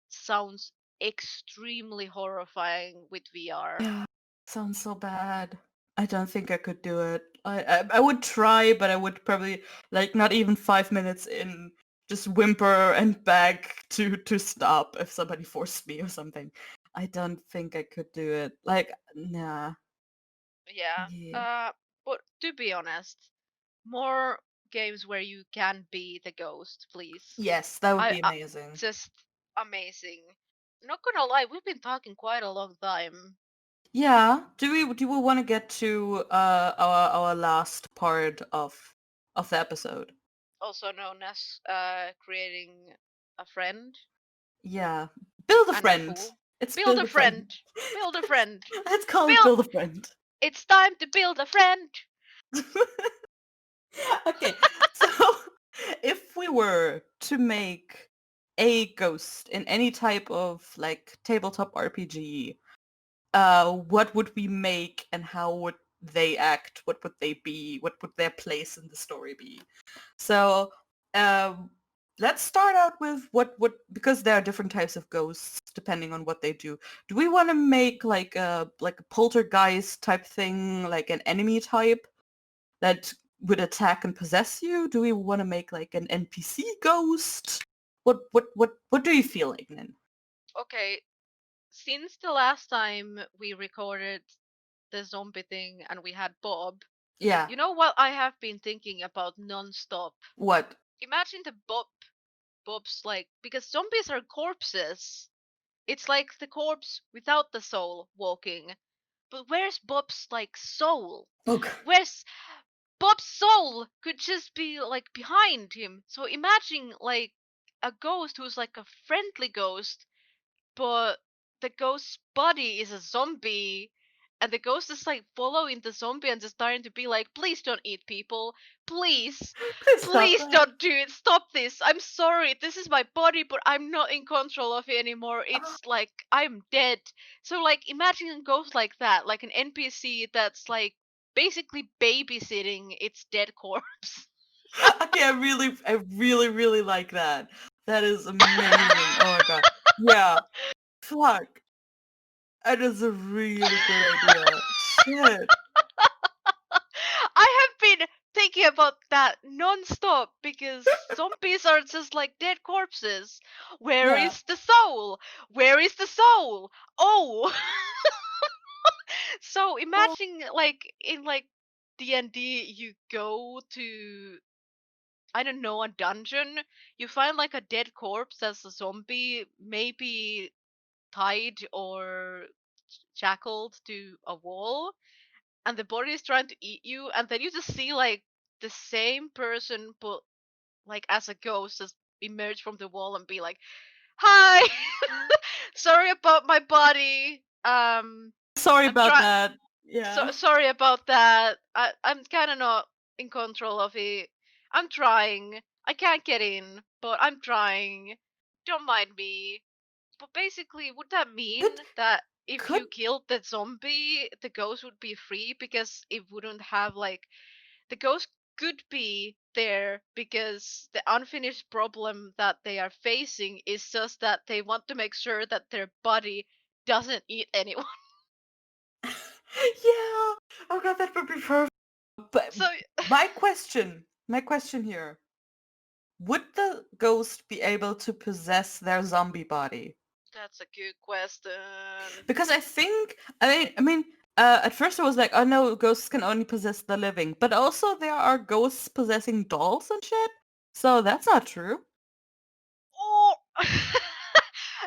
sounds extremely horrifying with VR. Yeah, sounds so bad. I don't think I could do it. I would try, but I would probably like not even 5 minutes in just whimper and beg to stop if somebody forced me or something. I don't think I could do it. Like, nah. Yeah. Yeah. But to be honest, more games where you can be the ghost, please. Yes, that would I be amazing. just amazing. Not gonna lie, we've been talking quite a long time. Yeah. Do we want to get to our last part of the episode? Also known as creating a friend Yeah. Build a and a friend. fool. It's Build build a a friend. friend. Build a friend. Let's call it Build. build a friend. It's time to build a friend. Okay. So if we were to make a ghost in any type of like tabletop RPG, what would we make and how would they act? What would they be? What would their place in the story be? So um, let's start out with what because there are different types of ghosts depending on what they do. Do we want to make like a poltergeist type thing, like an enemy type that would attack and possess you? Do we want to make like an NPC ghost? What do you feel, Ignan? Okay, since the last time we recorded the zombie thing and we had Bob, Yeah. you know what I have been thinking about non-stop? What? Imagine the Bob's like because zombies are corpses. It's like the corpse without the soul walking. But where's Bob's like soul? Okay. Where's Bob's soul could just be like behind him. So imagine like a ghost who's like a friendly ghost, but the ghost's body is a zombie, and the ghost is like following the zombie and just starting to be like, please don't eat people, please, Please stop please that. don't do it, stop this, I'm sorry, this is my body, but I'm not in control of it anymore, Ah, it's like I'm dead. So like imagine a ghost like that, like an NPC that's like basically babysitting its dead corpse. okay, I really like that. That is amazing. Oh my god. Yeah. Fuck. That is a really good idea. Shit. I have been thinking about that non-stop because zombies are just like dead corpses. Where Yeah. is the soul? Where is the soul? Oh, so Oh, imagine like in like D&D you go to I don't know a dungeon, you find like a dead corpse that's a zombie, maybe tied or shackled to a wall, and the body is trying to eat you, and then you just see like the same person but like as a ghost just emerge from the wall and be like, hi, sorry about my body, sorry I'm about trying, that. Yeah. sorry about that, I'm kind of not in control of it, I'm trying, I can't get in but I'm trying, don't mind me. But basically, would that mean Could that if could you killed the zombie, the ghost would be free because it wouldn't have like the ghost could be there because the unfinished problem that they are facing is just that they want to make sure that their body doesn't eat anyone. yeah. Oh god, that would be perfect. But So my question here. Would the ghost be able to possess their zombie body? That's a good question. Because at first I was like, oh no, ghosts can only possess the living, but also there are ghosts possessing dolls and shit. So that's not true. Oh,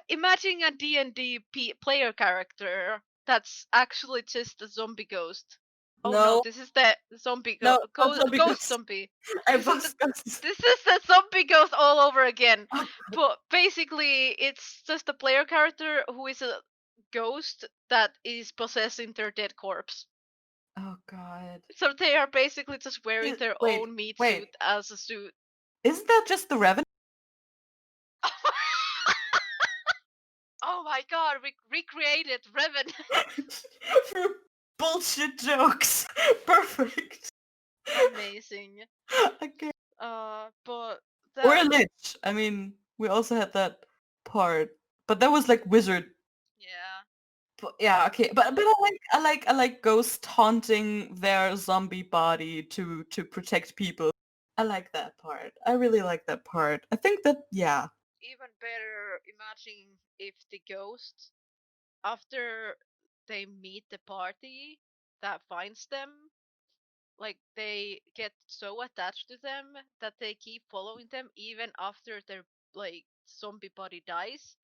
imagine a D&D player character that's actually just a zombie ghost. Oh no, No, this is the zombie no, not zombie ghost ghosts. zombie. I This is was ghosts. the zombie ghost all over again. Oh, But basically, it's just a player character who is a ghost that is possessing their dead corpse. oh god. So they are basically just wearing their Wait, own meat wait. suit as a suit. Isn't that just the Revenant? Oh my god, we recreated Revan. For bullshit jokes. Perfect. Amazing. Okay. But Or that a lich. I mean, we also had that part, but that was like wizard. yeah. But, yeah, okay. But I like ghost haunting their zombie body to protect people. I like that part. I really like that part. I think that yeah. Even better, imagine if the ghost, after they meet the party that finds them, like they get so attached to them that they keep following them even after their like zombie body dies.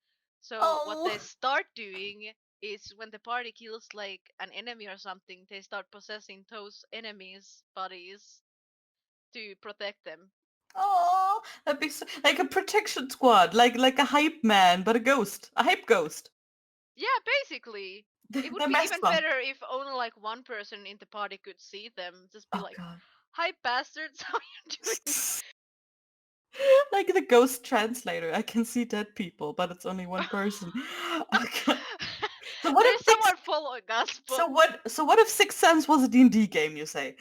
So what Oh. they start doing is when the party kills like an enemy or something, they start possessing those enemies' bodies to protect them. Oh, that'd be so, like a protection squad, like a hype man, but a ghost, a hype ghost. Yeah, basically. It would The be even mascot. better if only like one person in the party could see them. Just be Oh like, god. "Hi, bastards! How you doing?" Like the ghost translator. I can see dead people, but it's only one person. Okay. So what if There's six? someone following us, but So what if Sixth Sense was a D&D game? You say?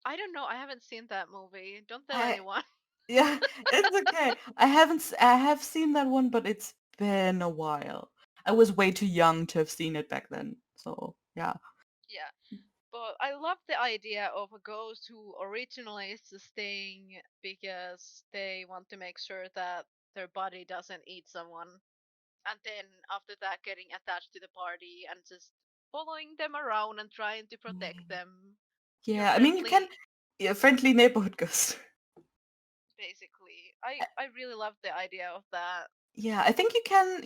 I don't know. I haven't seen that movie. Don't tell I anyone. Yeah, it's okay. I have seen that one, but it's been a while. I was way too young to have seen it back then. So yeah. Yeah, but I love the idea of a ghost who originally is just staying because they want to make sure that their body doesn't eat someone, and then after that getting attached to the party and just following them around and trying to protect them. Your Yeah, I mean you can friendly, yeah, friendly neighborhood ghost. basically. I really love the idea of that. Yeah, I think you can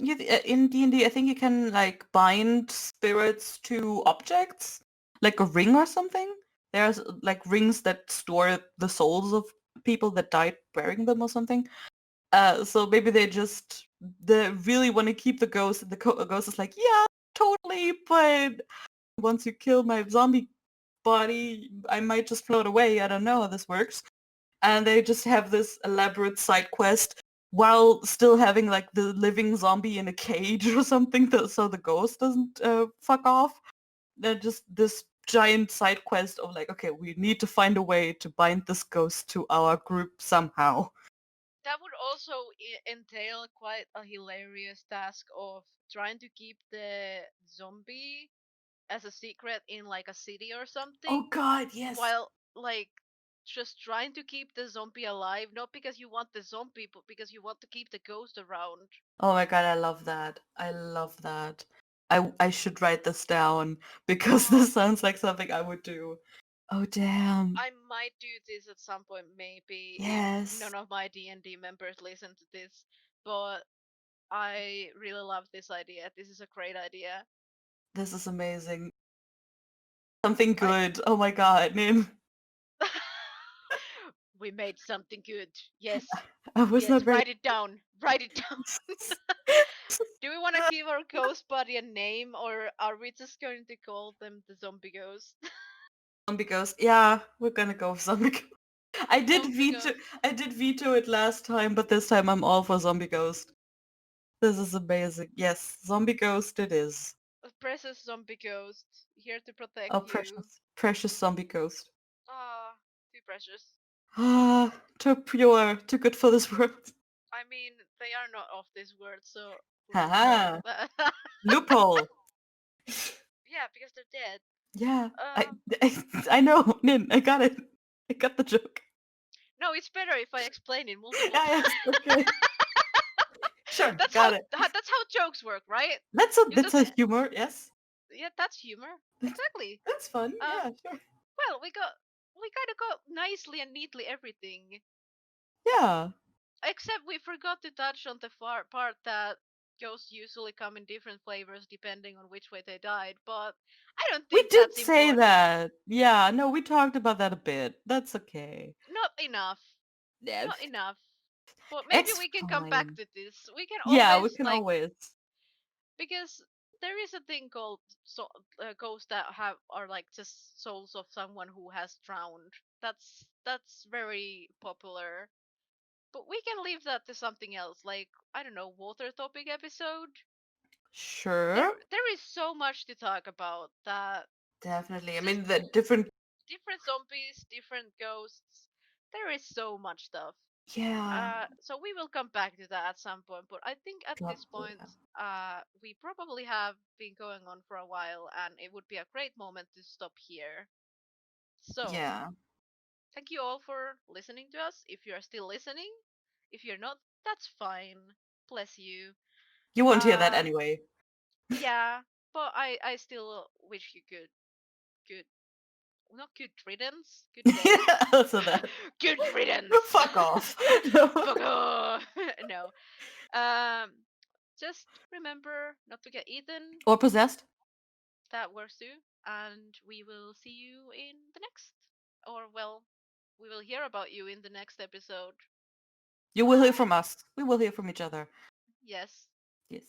in D&D I think you can like bind spirits to objects, like a ring or something. There's like rings that store the souls of people that died wearing them or something. So maybe they really want to keep the ghost, and the ghost is like, yeah, totally, but once you kill my zombie body, I might just float away. I don't know how this works. And they just have this elaborate side quest while still having like the living zombie in a cage or something, so the ghost doesn't fuck off. They're just this giant side quest of like, okay, we need to find a way to bind this ghost to our group somehow. That would also entail quite a hilarious task of trying to keep the zombie as a secret in like a city or Oh something, god, yes. while like just trying to keep the zombie alive, not because you want the zombie, but because you want to keep the ghost around. Oh my god, I love that. I love that. I should write this down because Uh, this sounds like something I would do. Oh damn. I might do this at some point, maybe if Yes. none of my D&D members listen to this, but I really love this idea. This is a great idea. This is amazing. Something I good. Oh my god, Nin. we made something good. Yes. I was Yes, not ready. write it down. Write it down. Do we want to give our ghost body a name, or are we just going to call them the zombie ghost? Zombie ghost. Yeah, we're gonna go with zombie ghost. I did Zombie veto ghost. I did veto it last time, but this time I'm all for zombie ghost. This is amazing. Yes, zombie ghost it is. A precious zombie ghost, here to protect Oh you. precious. Precious zombie ghost. Ah, too precious. Ah, too pure, too good for this world. I mean, they are not of this world, so who would know Haha. that? Loophole. Yeah, because they're dead. Yeah, I, Uh, I know, Nin, I got it. I got the joke. no, it's better if I explain it multiple Yeah, times. yes, okay. Sure, That's how got it. that's how jokes work, right? You That's just a humor, yes. yeah, that's humor. Exactly. That's fun, Um, yeah, sure. well, we kind of got nicely and neatly everything, Yeah. except we forgot to touch on the part that ghosts usually come in different flavors depending on which way they died. But I don't We think did that's say important. that. Yeah, no, we talked about that a bit. That's okay. Not enough. Yeah, Not enough. But maybe it's we can come back fine. to this. We can Yeah, we always can like always. because there is a thing called ghosts that have are like just souls of someone who has drowned. That's very popular. But we can leave that to something else, like I don't know, water topic episode. Sure. There is so much to talk about that Definitely. I just mean, the different. different zombies, different ghosts. There is so much stuff. Yeah. So we will come back to that at some point. But I think at this Probably. point, we probably have been going on for a while, and it would be a great moment to stop here. So Yeah. thank you all for listening to us. If you are still listening, if you're not, that's fine. Bless you. You won't hear that Uh, anyway. yeah, but I still wish you good, not good riddance, good day. Also that. Good riddance. Fuck off. No. Fuck off. No. Um, just remember not to get eaten. Or possessed. That works too. And we will see you in the next. Or, well, we will hear about you in the next episode. You will hear Bye. from us. We will hear from each other. Yes. Yes.